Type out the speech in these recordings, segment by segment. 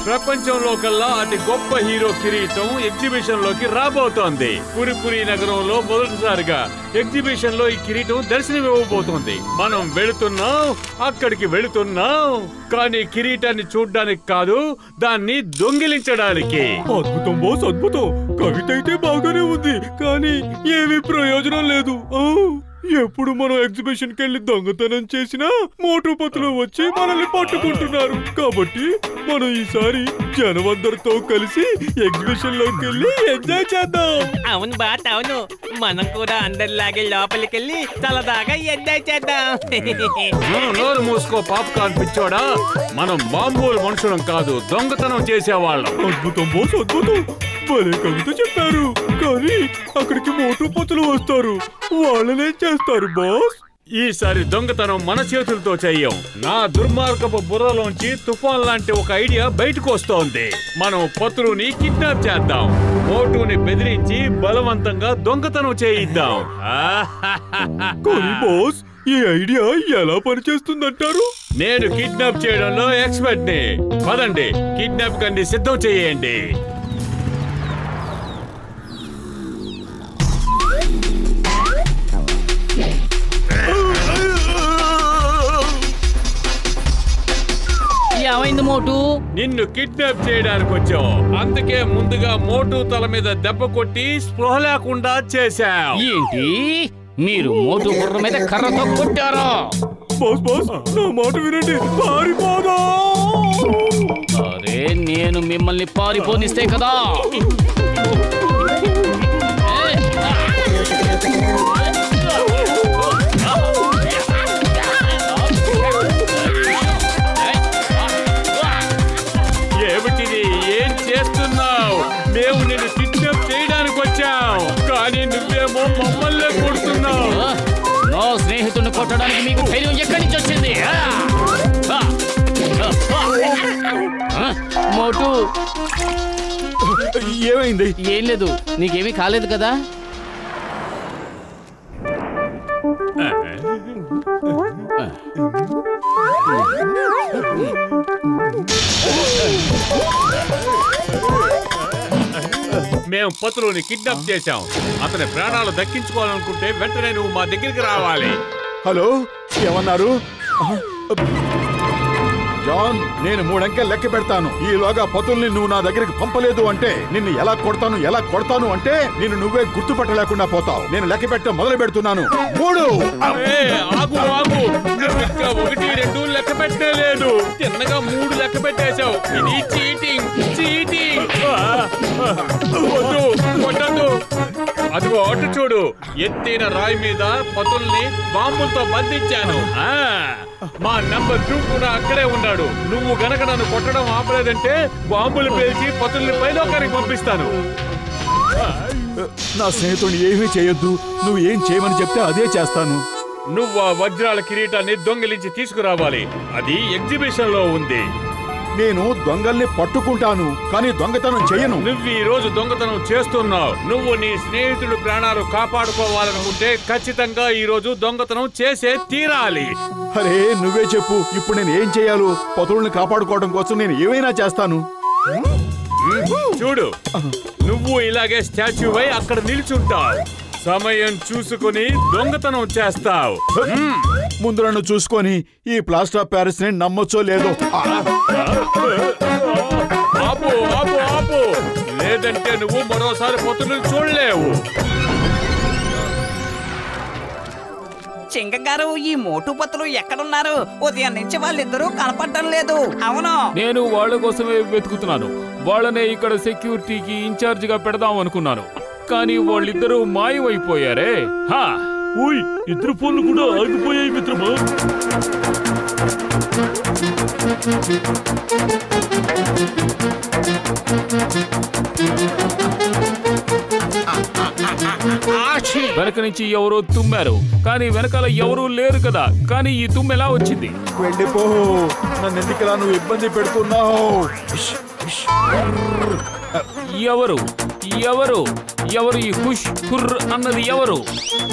ప్రపంచంలో కల్లా అతి గొప్ప హీరో కిరీటం ఎగ్జిబిషన్ లోకి రాబోతోంది. పురిపురి నగరంలో మొదటిసారిగా ఎగ్జిబిషన్ లో ఈ కిరీటం దర్శనమివ్వబోతోంది. మనం వెళుతున్నాం, అక్కడికి వెళుతున్నాం. కానీ కిరీటాన్ని చూడ్డానికి కాదు, దాన్ని దొంగిలించడానికి. అద్భుతం బాస్, అద్భుతం. కవిత అయితే బాగానే ఉంది, కానీ ఏమీ ప్రయోజనం లేదు. ఎప్పుడు మనం ఎగ్జిబిషన్ కెళ్ళి దొంగతనం చేసినా మోటుపతులు వచ్చి మనల్ని పట్టుకుంటున్నారు. కాబట్టి మనం ఈసారి జనమందరితో కలిసి ఎగ్జిబిషన్ లోకి వెళ్ళి ఎంజాయ్ చేద్దాం. అవును బాత్, అవును. మనం కూడా అందరిలాగే లోపలికి వెళ్ళి చల్లదాగా ఎంజాయ్ చేద్దాం. నోరు మూసుకో పాప్కార్న్ పిచ్చోడా. మనం మామూలు మనుషులం కాదు, దొంగతనం చేసేవాళ్ళం. అద్భుతం బాస్, అద్భుతం. భలే కవిత చెప్పారు. కానీ అక్కడికి మోటుపతులు వస్తారు, వాళ్ళనే చేస్తారు బాస్. ఈసారి దొంగతనం మన చేతులతో చెయ్యం. నా దుర్మార్గపు బుర్రలోంచి తుఫాన్ లాంటి ఒక ఐడియా బయటకు వస్తోంది. మనం పతులుని కిడ్నాప్ చేద్దాం, మోటుని బెదిరించి బలవంతంగా దొంగతనం చేయిద్దాం. కానీ బాస్, ఈ ఐడియా ఎలా పనిచేస్తుందంటారు? నేను కిడ్నాప్ చేయడంలో ఎక్స్పర్ట్ ని. పదండి, కిడ్నాప్ కండి సిద్ధం చేయండి. ఏమైంది మోటు? నిన్ను కిడ్నాప్ చేయడానికి వచ్చాం. అందుకే ముందుగా మోటు తల మీద దెబ్బ కొట్టి స్పృహ లేకుండా చేశాం. ఏంటి, మీరు మోటు బుర్ర మీద కర్రతో కొట్టారా? బాస్ బాస్, నా మాట వినండి, పారిపోదా. అరే, నేను మిమ్మల్ని పారిపోనిస్తే కదా. ఏమిటిది, ఏం చేస్తున్నావు? మేము నిన్ను కిడ్నాప్ చేయడానికి వచ్చాం, కానీ నువ్వేమో మమ్మల్ని కొడుతున్నావు. నా స్నేహితుడిని కొట్టడానికి మీకు ధైర్యం ఎక్కడి నుంచి వచ్చింది? మోటు, ఏమైంది? ఏం లేదు, నీకేమీ కాలేదు కదా? మేము పతులుని కిడ్నాప్ చేశాం. అతని ప్రాణాలు దక్కించుకోవాలనుకుంటే వెంటనే నువ్వు మా దగ్గరికి రావాలి. హలో, ఏమన్నారు? జాన్, నేను 3 అంకెలు లెక్క పెడతాను. ఈలోగా పతుల్ని నువ్వు నా దగ్గరికి పంపలేదు అంటే నిన్ను ఎలా కొడతాను అంటే నిన్ను నువ్వే గుర్తుపట్టలేకుండా పోతావు. నేను లెక్క పెట్ట మొదలు పెడుతున్నాను. 3. ఆగు ఆగు, నువ్వు ఇంకా 1, 2 లెక్క పెట్టలేదు. తిన్నగా 3 లెక్క పెట్టేశావు. ఇది చీటింగ్, చీటింగ్. కొట్టద్దు. అదిగో అటు చూడు, ఎత్తిన రాయి మీద పతుల్ని బాంబులతో బంధించాను. మా నంబర్ 2 కూడా అక్కడే ఉన్నాడు. నువ్వు గనక నన్ను కొట్టడం ఆపలేదంటే బాంబులు పేల్చి పతుల్ని పైలోకానికి పంపిస్తాను. నా స్నేహితుడిని ఏమీ చేయొద్దు. నువ్వు ఏం చేయమని చెప్తే అదే చేస్తాను. నువ్వు ఆ వజ్రాల కిరీటాన్ని దొంగిలించి తీసుకురావాలి. అది ఎగ్జిబిషన్ లో ఉంది. నేను దొంగల్ని పట్టుకుంటాను, కానీ దొంగతనం చేయను. నువ్వు ఈ రోజు దొంగతనం చేస్తున్నావు. నువ్వు నీ స్నేహితుడు ప్రాణాలు కాపాడుకోవాలనుకుంటే ఖచ్చితంగా ఈ రోజు దొంగతనం చేసే తీరాలి. అరే, నువ్వే చెప్పు, ఇప్పుడు నేను ఏం చేయాలో? పతుల్ని కాపాడుకోవడం కోసం నేను ఏమైనా చేస్తాను. చూడు, నువ్వు ఇలాగే స్టాచ్యూ అయి అక్కడ నిల్చుంటావు. సమయం చూసుకుని దొంగతనం చేస్తావు. ముందు నన్ను చూసుకొని ఈ ప్లాస్టర్ ఆఫ్ ప్యారిస్ ని నమ్మొచ్చో లేదో. ఆపు ఆపు ఆపు, లేదంటే నువ్వు మరోసారి పతులను చూడలేవు. చింగ గారు, ఈ మోటు పతులు ఎక్కడున్నారు? ఉదయం నుంచి వాళ్ళిద్దరూ కనపడటం లేదు. అవును, నేను వాళ్ళ కోసమే వెతుకుతున్నాను. వాళ్ళనే ఇక్కడ సెక్యూరిటీకి ఇన్ఛార్జ్ గా పెడదాం అనుకున్నాను, కానీ వాళ్ళిద్దరూ మాయమైపోయారే. ఓయ్, ఇద్దరు ఫోన్లు కూడా ఆగిపోయాయి మిత్రమా. వెనక నుంచి ఎవరో తుమ్మారు, కానీ వెనకాల ఎవరూ లేరు కదా. కానీ ఈ తుమ్ము ఎలా వచ్చింది? వెళ్ళిపో, నన్ను ఎందుకులా నువ్వు ఇబ్బంది పెడుతున్నావు? ఎవరు ఎవరు ఎవరు ఈ హుష్ హుర్ర్ అన్నది ఎవరు?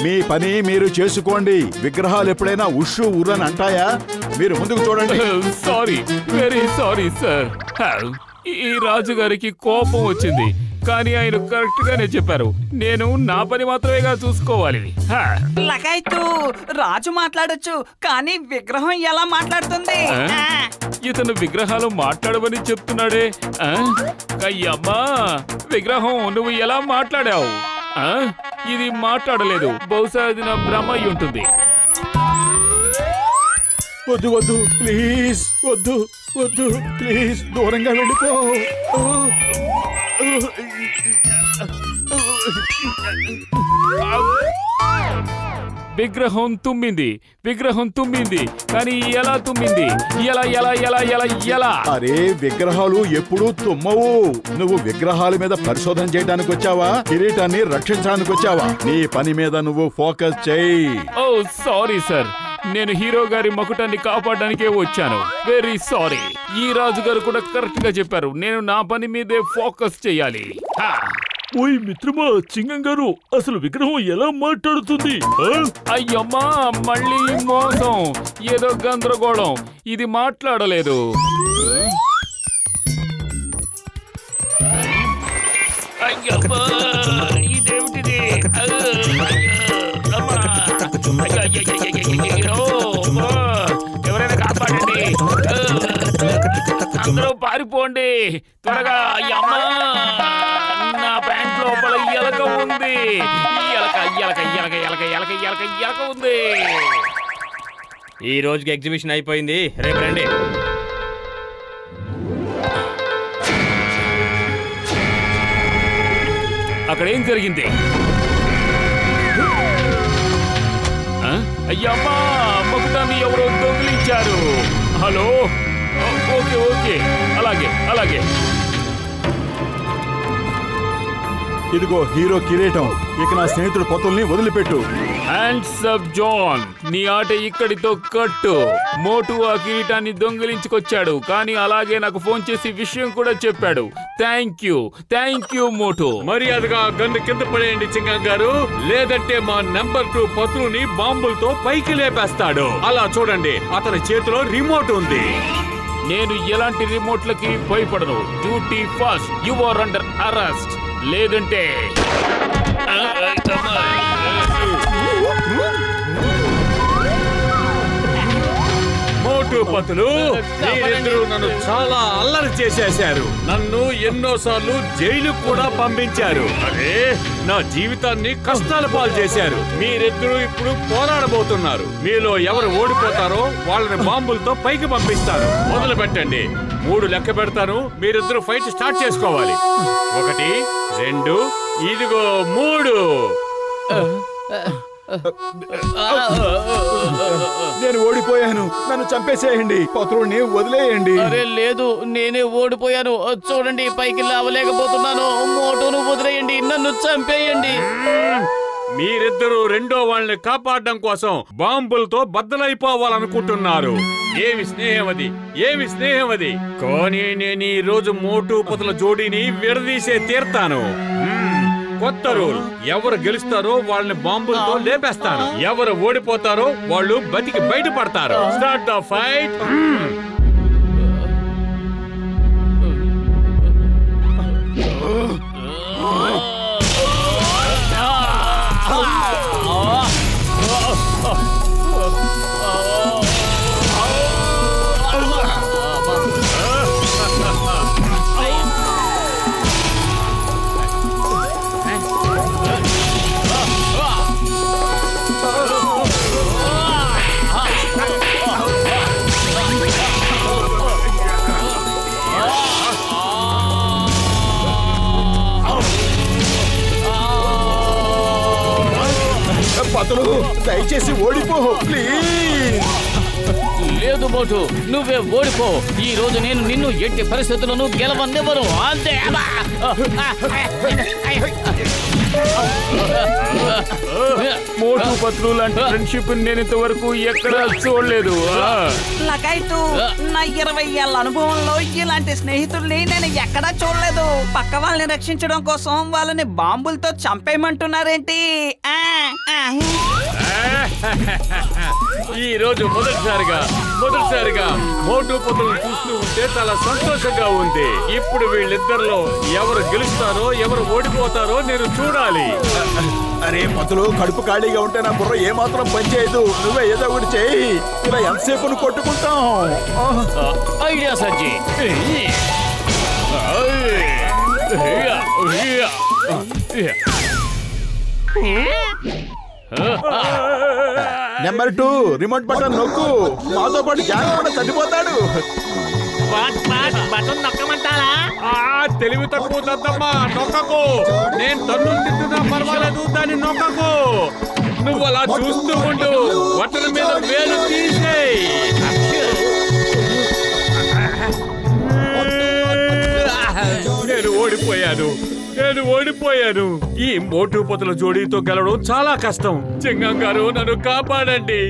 మీ పని మీరు చేసుకోండి. విగ్రహాలు ఎప్పుడైనా ఉష్ ఉర్రు అని అంటాయా? మీరు ముందుకు చూడండి. Sorry, very sorry sir. ఈ రాజుగారికి కోపం వచ్చింది, కానీ ఆయన కరెక్ట్ గానే చెప్పారు. నేను నా పని మాత్రమేగా చూసుకోవాలి. లగాయతు రాజు మాట్లాడొచ్చు, కానీ విగ్రహం ఎలా మాట్లాడుతుంది? ఇతను విగ్రహాలు మాట్లాడమని చెప్తున్నాడే. అయ్యమ్మా, విగ్రహం నువ్వు ఎలా మాట్లాడావు? ఇది మాట్లాడలేదు. బహుశా ఇది నా భ్రమ అయి ఉంటుంది. వద్దు వద్దు ప్లీజ్, వద్దు వద్దు ప్లీజ్, దూరంగా వెళ్ళిపో. విగ్రహం తుమ్మింది, విగ్రహం తుమ్మింది, కానీ ఎలా తుమ్మింది? ఎలా ఎలా ఎలా ఎలా ఎలా? అరే, విగ్రహాలు ఎప్పుడూ తుమ్మవు. నువ్వు విగ్రహాల మీద పరిశోధన చేయడానికి వచ్చావా, కిరీటాన్ని రక్షించడానికి వచ్చావా? నీ పని మీద నువ్వు ఫోకస్ చేయి. ఓ సారీ సార్, నేను హీరో గారి మకుటాన్ని కాపాడడానికే వచ్చాను. Very sorry. ఈ రాజు గారు కూడా కరెక్ట్ గా చెప్పారు. నేను నా పని మీదే ఫోకస్ చేయాలి. ఓయ్ మిత్రమా, చింగం గారు, అసలు విగ్రహం ఎలా మాట్లాడుతుంది? అయ్యమ్మా, మళ్ళీ మోసం, ఏదో గందరగోళం. ఇది మాట్లాడలేదు. అయ్యమ్మా, ఇదేమిటిది? ఎవరైనా కాపాడండి, అందరూ పారిపోండి త్వరగా. అమ్మా, నా ప్యాంట్ లోపల ఎలక ఉంది. ఎలక ఎలక ఎలక ఎలక ఎలక ఎలక ఎలక ఉంది. ఈ రోజుకి ఎగ్జిబిషన్ అయిపోయింది, రేపు రండి. అక్కడ ఏం జరిగింది? అయ్యమ్మా, మకుటాన్ని ఎవరో దొంగిలించారు. హలో, ఓకే ఓకే, అలాగే అలాగే. ఇదిగో హీరో కిరీటం. ఇక నా స్నేహితుడు పొతుల్ని వదిలిపెట్టు. హ్యాండ్స్ అప్ జాన్, నీ ఆట ఇక్కడితో కట్టు. మోటు ఆ కిరీటాన్ని దొంగిలించుకొచ్చాడు, కానీ అలాగే నాకు ఫోన్ చేసి విషయం కూడా చెప్పాడు. థ్యాంక్ యూ మోటు. మర్యాదగా గన్ను కింద పడేయండి చింగం గారు, లేదంటే మా నెంబర్ 2 పత్రుని బాంబులతో పైకి లేపేస్తాడు. అలా చూడండి, అతని చేతిలో రిమోట్ ఉంది. నేను ఎలాంటి రిమోట్లకి భయపడను. Duty fast, you are under arrest. లేదంటే మోటు పతులు, మీరిద్దరూ నన్ను చాలా అల్లరి చేసేశారు. నన్ను ఎన్నోసార్లు జైలు కూడా పంపించారు. అరే, నా జీవితాన్ని కష్టాల పాలు చేశారు. మీరిద్దరూ ఇప్పుడు పోరాడబోతున్నారు. మీలో ఎవరు ఓడిపోతారో వాళ్ళని బాంబులతో పైకి పంపిస్తాను. మొదలు పెట్టండి. 3 లెక్క పెడతాను, మీరిద్దరూ ఫైట్ స్టార్ట్ చేసుకోవాలి. 1 2 ఇదిగో 3. నేను ఓడిపోయాను, నన్ను చంపేసేయండి. పత్రుడిని వదిలేయండి. అరే లేదు, నేనే ఓడిపోయాను. చూడండి, పైకి లేవలేకపోతున్నాను. మోటును వదిలేయండి, నన్ను చంపేయండి. మీరిద్దరూ రెండో వాళ్ళని కాపాడడం కోసం బాంబులతో బద్దలైపోవాలనుకుంటున్నారు. ఏమి స్నేహం అది, ఏమి స్నేహం అది. కానీ నేను ఈ రోజు మోటు పతుల జోడీని విడదీసే తీర్తాను. కొత్త రూల్, ఎవరు గెలుస్తారో వాళ్ళని బాంబులతో లేపేస్తాను. ఎవరు ఓడిపోతారో వాళ్ళు బతికి బయటపడతారు. Start the fight. పతులు, దయచేసి ఓడిపో ప్లీజ్. లేదు మోటు, నువ్వే ఓడిపో. ఈ రోజు నేను నిన్ను ఎట్టి పరిస్థితులను గెలవనివ్వను. అంతే. మోటు పత్రు లాంటి ఫ్రెండ్షిప్ నేను ఇంతవరకు ఎక్కడా చూడలేదు. లగైతు, నా 20 ఏళ్ల అనుభవంలో ఇలాంటి స్నేహితుల్ని నేను ఎక్కడా చూడలేదు. పక్క వాళ్ళని రక్షించడం కోసం వాళ్ళని బాంబులతో చంపేయమంటున్నారేంటి? ఈ రోజు మొదటిసారిగా మోటు పత్రులను చూస్తూ ఉంటే చాలా సంతోషంగా ఉంది. ఇప్పుడు వీళ్ళిద్దరిలో ఎవరు గెలుస్తారో ఎవరు ఓడిపోతారో నేను చూడాలి. అరే పతులు, కడుపు ఖాళీగా ఉంటే నా బుర్ర ఏమాత్రం పనిచేయదు. నువ్వే ఏదో ఒకటి చెయ్యి. ఇలా ఎంతసేపు కొట్టుకుంటాం. ఐడియా సజ్జి. నెంబర్ 2 రిమోట్ బటన్ నొక్కు. మాతో పాటు జాన్ కూడా చనిపోతాడు. బటన్ నొక్కమంటారా? తెలివి తక్కువ దద్దమ్మా, నొక్కకు. నేను తన్ను తిట్టున్నా పర్వాలేదు, దాన్ని నొక్కకు. నువ్వు అలా చూస్తూ ఉండు. బట్టల మీద వేలు తీసేయ్. నేను ఓడిపోయాను. ఈ మోటు పొతుల జోడీతో గెలవడం చాలా కష్టం. చింగం గారు, నన్ను కాపాడండి.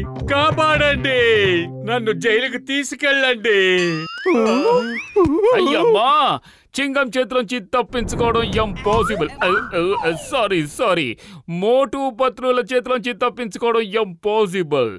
నన్ను జైలుకి తీసుకెళ్ళండి. అయ్యమ్మా, చింగం చేతిలోంచి తప్పించుకోవడం ఇంపాసిబుల్. సారీ, మోటు పత్రుల చేతిలోంచి తప్పించుకోవడం ఇంపాసిబుల్.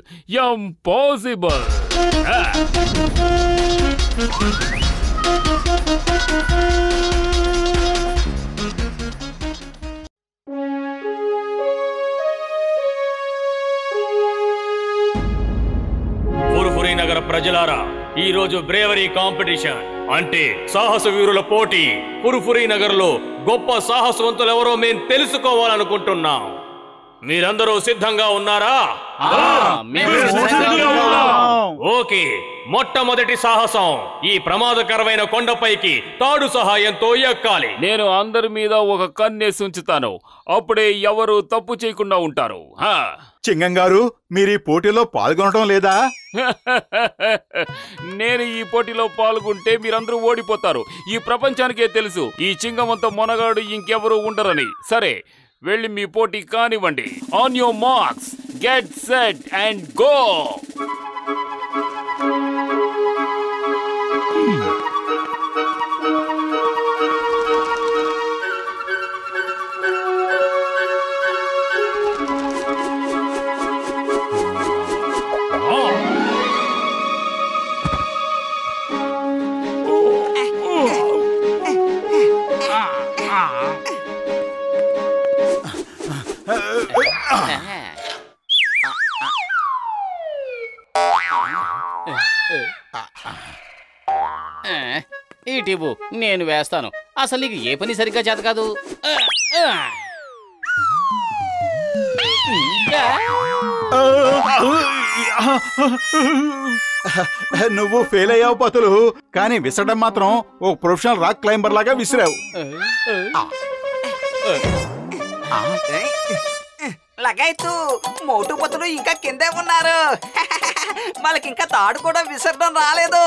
పురుపురి నగర ప్రజలారా, ఈ రోజు బ్రేవరీ కాంపిటీషన్ అంటే సాహస వీరుల పోటీ. పురుపురి నగర్ లో గొప్ప సాహసవంతులు ఎవరో మేము తెలుసుకోవాలనుకుంటున్నాం. మీరందరూ సిద్ధంగా ఉన్నారా? ఓకే, మొట్టమొదటి సాహసం ఈ ప్రమాదకరమైన కొండపైకి తాడు సహాయంతో ఎక్కాలి. నేను అందరి మీద ఒక కన్నేసి ఉంచుతాను. అప్పుడే ఎవరు తప్పు చేయకుండా ఉంటారు. చింగం గారు, మీరు ఈ పోటీలో పాల్గొనడం లేదా? నేను ఈ పోటీలో పాల్గొంటే మీరందరూ ఓడిపోతారు. ఈ ప్రపంచానికే తెలుసు ఈ చింగమంత మొనగాడు ఇంకెవరూ ఉండరని. సరే, వెళ్ళి మీ పోటీ కానివ్వండి. On your marks, get set and go. ఇటివ్వు, నేను వేస్తాను. అసలు నీకు ఏ పని సరిగ్గా చేత కాదు. నువ్వు ఫెయిల్ అయ్యావు పతులు, కానీ విసరడం మాత్రం ఓ ప్రొఫెషనల్ రాక్ క్లైంబర్ లాగా విసిరావు. లగైతు, మోటు పొతులు ఇంకా కిందే ఉన్నారు. వాళ్ళకి ఇంకా తాడు కూడా విసరడం రాలేదు.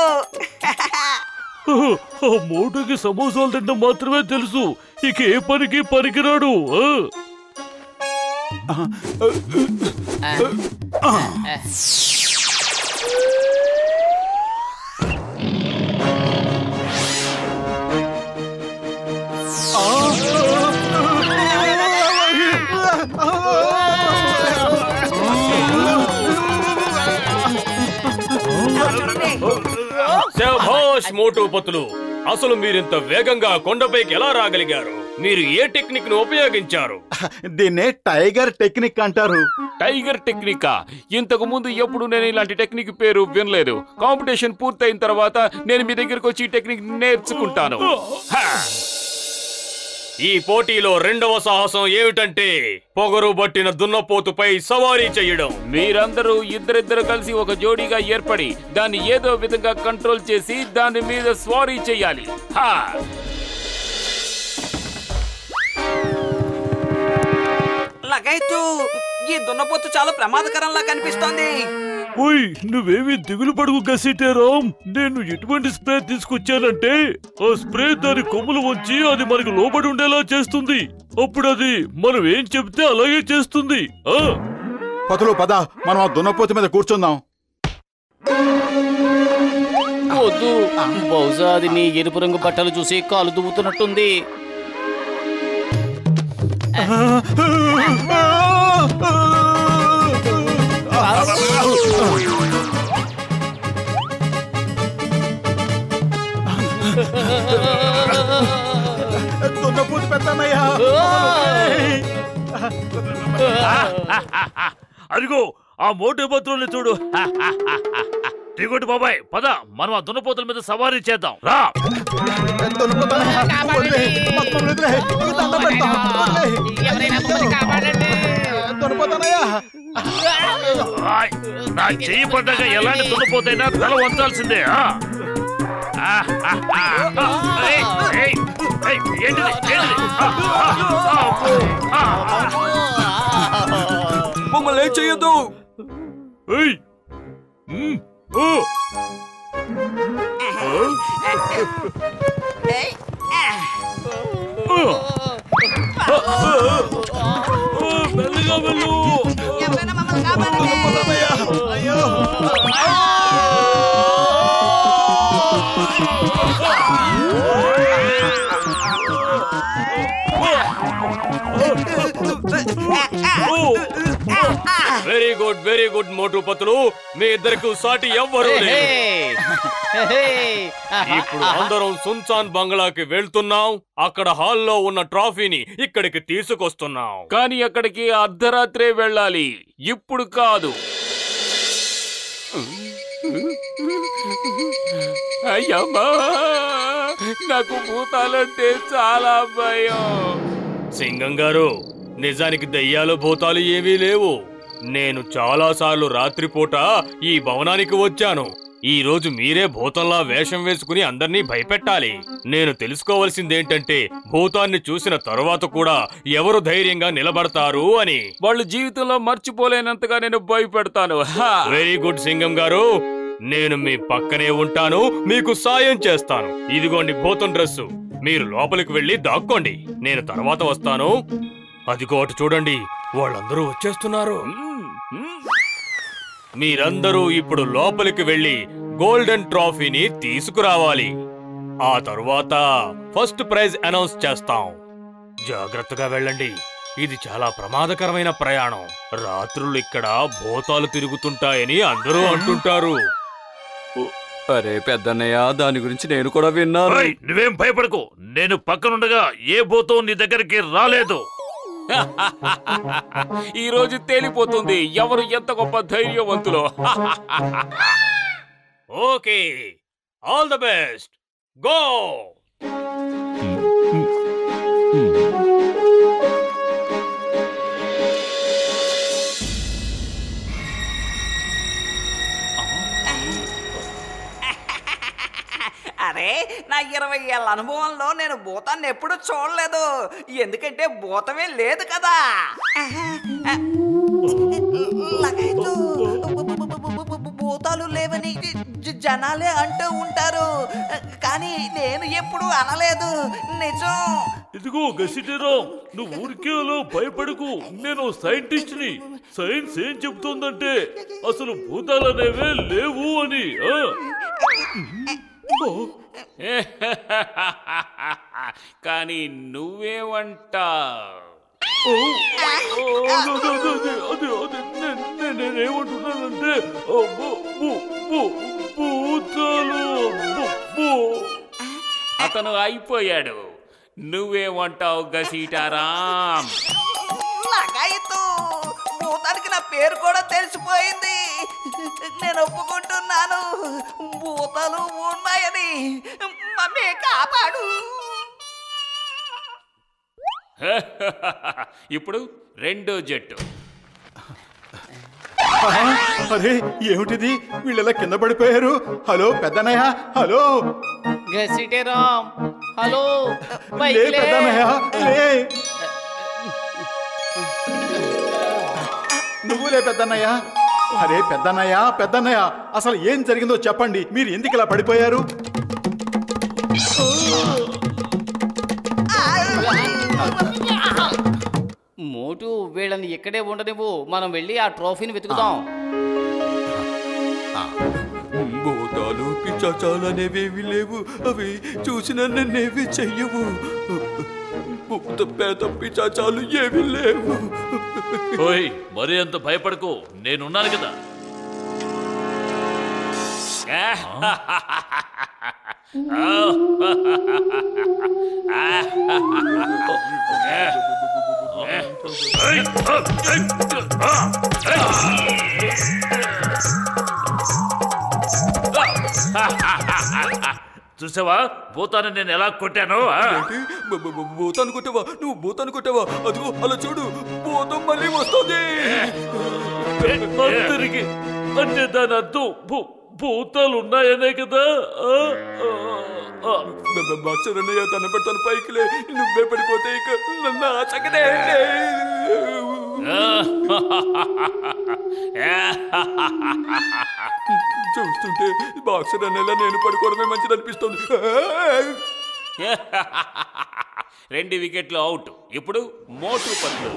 మోటుకి సమోసాలు తినడం మాత్రమే తెలుసు. ఇక ఏ పనికి పనికిరాడు. శభాష్ మోటు పతులు, అసలు మీరింత వేగంగా కొండపైకి ఎలా రాగలిగారు? మీరు ఏ టెక్నిక్ ను ఉపయోగించారు? దీన్నే టైగర్ టెక్నిక్ అంటారు. Tiger Technica? ఇంతకు ముందు ఎప్పుడు నేను ఇలాంటి టెక్నిక్ పేరు వినలేదు. కాంపిటీషన్ పూర్తయిన తర్వాత నేను మీ దగ్గరకు వచ్చి ఈ టెక్నిక్ నేర్చుకుంటాను. ఈ పోటీలో రెండవ సాహసం ఏమిటంటే పొగరు బట్టిన దున్నపోతుపై సవారీ చేయడం. మీరందరూ ఇద్దరిద్దరు కలిసి ఒక జోడీగా ఏర్పడి దాన్ని ఏదో విధంగా కంట్రోల్ చేసి దాని మీద స్వారీ చేయాలి. లగైతు, ఈ దున్నపోతు చాలా ప్రమాదకరంలా కనిపిస్తోంది. ఓయ్ నువ్వేమి దిగులు పడుగు గసిటేరాం. నేను ఎటువంటి స్ప్రే తీసుకొచ్చానంటే ఆ స్ప్రే దాని కొమ్ములు వంచి అది మనకు లోబడి ఉండేలా చేస్తుంది. అప్పుడు అది మనం ఏం చెప్తే అలాగే చేస్తుంది. పతులు పద, మనం ఆ దున్నపోతు మీద కూర్చుందాం. వద్దు, బహుశా అది నీ ఎరుపు రంగు బట్టలు చూసి కాలు దువ్వుతున్నట్టుంది. దున్నపోతు పెద్దన్నయ్యా. అదిగో ఆ మోటు పత్రుల్ని చూడు. దిగొట్టు బాబాయ్, పద మనం ఆ దున్నపోతుల మీద సవారీ చేద్దాం. రా నా చెయ్యి పడ్డాక ఎలాంటి దున్నపోతైనా తల వంచాల్సిందే. మమ్మల్ని ఏం చెయ్యొద్దు. మెల్లగా వెళ్ళు. ఎవరైనా మమ్మల్ని కాపాడండి. అయ్యో వెరీ గుడ్ మోటు పతులు, మీ ఇద్దరికి సాటి ఎవ్వరూ లేరు. ఇప్పుడు అందరం సున్సాన్ బంగ్లాకి వెళ్తున్నాం. అక్కడ హాల్లో ఉన్న ట్రాఫీని ఇక్కడికి తీసుకొస్తున్నాం. కానీ అక్కడికి అర్ధరాత్రే వెళ్ళాలి, ఇప్పుడు కాదు. అయ్యమ్మా, నాకు భూతాలంటే చాలా భయం. సింగం గారు, నిజానికి దయ్యాలు భూతాలు ఏమీ లేవు. నేను చాలాసార్లు రాత్రిపూట ఈ భవనానికి వచ్చాను. ఈ రోజు మీరే భూతంలా వేషం వేసుకుని అందర్నీ భయపెట్టాలి. నేను తెలుసుకోవాల్సిందేంటంటే భూతాన్ని చూసిన తరువాత కూడా ఎవరు ధైర్యంగా నిలబడతారు అని. వాళ్ళు జీవితంలో మర్చిపోలేనంతగా నేను భయపెడతాను. వెరీ గుడ్ సింగం గారు, నేను మీ పక్కనే ఉంటాను, మీకు సాయం చేస్తాను. ఇదిగోండి భూతం డ్రెస్సు, మీరు లోపలికి వెళ్ళి దాక్కోండి, నేను తర్వాత వస్తాను. అదిగో అటు చూడండి, వాళ్ళందరూ వచ్చేస్తున్నారు. మీరందరూ ఇప్పుడు లోపలికి వెళ్ళి గోల్డెన్ ట్రాఫీని తీసుకురావాలి. ఆ తరువాత ఫస్ట్ ప్రైజ్ అనౌన్స్ చేస్తాం. జాగ్రత్తగా వెళ్ళండి, ఇది చాలా ప్రమాదకరమైన ప్రయాణం. రాత్రులు ఇక్కడ భూతాలు తిరుగుతుంటాయని అందరూ అంటుంటారు. అరే పెద్దన్నయ్య, దాని గురించి నేను కూడా విన్నాను. నువ్వేం భయపడకు, నేను పక్కనుండగా ఏ భూతం నీ దగ్గరికి రాలేదు. ఈ రోజు తేలిపోతుంది ఎవరు ఎంత గొప్ప ధైర్యవంతులో. Okay, all the best, go. అరే, నా 20 ఏళ్ళ అనుభవంలో నేను భూతాన్ని ఎప్పుడు చూడలేదు. ఎందుకంటే భూతమే లేదు కదా. భూతాలు లేవని జనాలే అంటూ ఉంటారు, కానీ నేను ఎప్పుడు అనలేదు. నిజం. ఇదిగో గసిటేరాం, నువ్వు ఊరికే అలా భయపడకు. నేను సైంటిస్ట్ ని. సైన్స్ ఏం చెబుతోందంటే అసలు భూతాలనేవే లేవు అని. కానీ నువ్వేమంటావ్? నేనేమంటున్నానంటే అతను అయిపోయాడు. నువ్వేమంటావు గసీటారాం? భూతానికి నా పేరు కూడా తెలిసిపోయింది. నేను ఒప్పుకుంటున్నాను, భూతాలు ఉన్నాయని. మమ్మీ కాపాడు. ఇప్పుడు రెండో జట్టు. అరే ఏమిటిది, వీళ్ళెలా కింద పడిపోయారు? హలో పెద్దన్నయ్య, హలో. గసిటేరాం, హలో. లే పెద్దన్నయ్య, లే. మంచిదే పెద్దన్నయ్య. అరే పెద్దన్నయ్య అసలు ఏం జరిగిందో చెప్పండి. మీరు ఎందుకు ఇలా పడిపోయారు? మోటు వీళ్ళని ఇక్కడే ఉండనివ్వు, మనం వెళ్ళి ఆ ట్రోఫీని వెతుకుదాం. భూతాలు పిశాచాలు అనేవేవి లేవు. అవి చూసిన నన్నేవి చెయ్యవు. భూత పేద పిశాచాలు ఏవి లేవు. ఓయ్ మరి అంత భయపడకు, నేనున్నాను కదా. చూసావా భూతాన్ని నేను ఎలా కొట్టాను? భూతాన్ని కొట్టావా? నువ్వు భూతాన్ని కొట్టావా? అదిగో అలా చూడు, భూతం మళ్ళీ వస్తుంది. తిరిగి అంటే దాని అర్థం భూతాలు ఉన్నాయనే కదా. బాక్సరన్నయ్య తన పెడతాను పైకిలే, నువ్వే పడిపోతే ఇక నన్ను ఆచకనే. చూస్తుంటే బాక్సర్ అన్నయ్యలా నేను పడుకోవడమే మంచిది అనిపిస్తుంది. 2 వికెట్లు అవుట్. ఇప్పుడు మోటు పట్లు.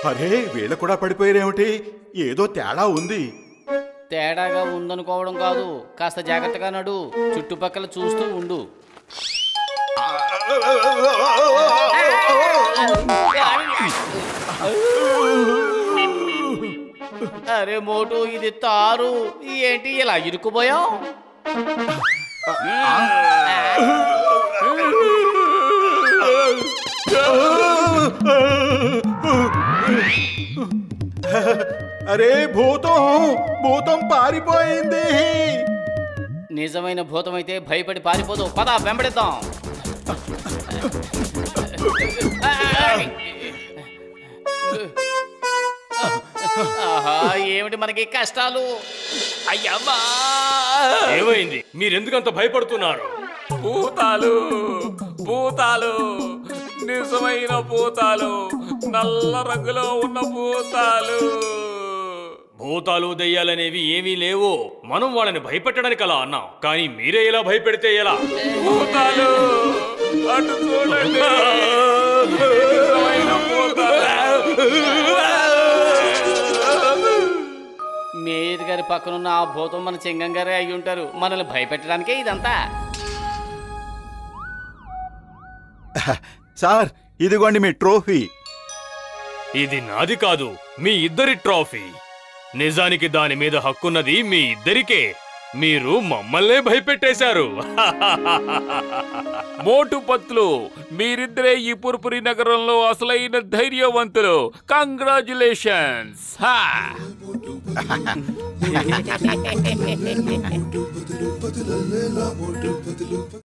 అరే వీళ్ళ కూడా పడిపోయారేమిటి? ఏదో తేడా ఉంది. తేడాగా ఉందనుకోవడం కాదు, కాస్త జాగ్రత్తగా నడు, చుట్టుపక్కల చూస్తూ ఉండు. అరే మోటు, ఇది తారు ఏంటి ఇలా ఇరుక్కుపోయావు? అరే భూతం పారిపోయింది. నిజమైన భూతమైతే భయపడి పారిపోదు. పద వెంబడిద్దాం. ఆహా, ఏమిటి మనకి కష్టాలు? అయ్యమ్మా, ఏమైంది? మీరెందుకంత భయపడుతున్నారు? భూతాలు నిజమైన భూతాలు, నల్ల రంగులో ఉన్న భూతాలు. భూతాలు దెయ్యాలనేవి ఏమీ లేవు. మనం వాళ్ళని భయపెట్టడానికి అలా అన్నాం, కానీ మీరే ఇలా భయపెడితే ఎలా? భూతాలు అటు చూడండి. నిజమైన భూతాలు. మేయర్ గారి పక్కనున్న ఆ భూతం మన చింగం గారే అయి ఉంటారు. మనల్ని భయపెట్టడానికే ఇదంతా. సార్ ఇదిగోండి మీ ట్రోఫీ. ఇది నాది కాదు, మీ ఇద్దరి ట్రోఫీ. నిజానికి దాని మీద హక్కున్నది మీ ఇద్దరికే. మీరు మమ్మల్నే భయపెట్టేశారు. మోటు పత్లు, మీరిద్దరే ఈ పుర్పురి నగరంలో అసలైన ధైర్యవంతులు. కంగ్రాచులేషన్స్.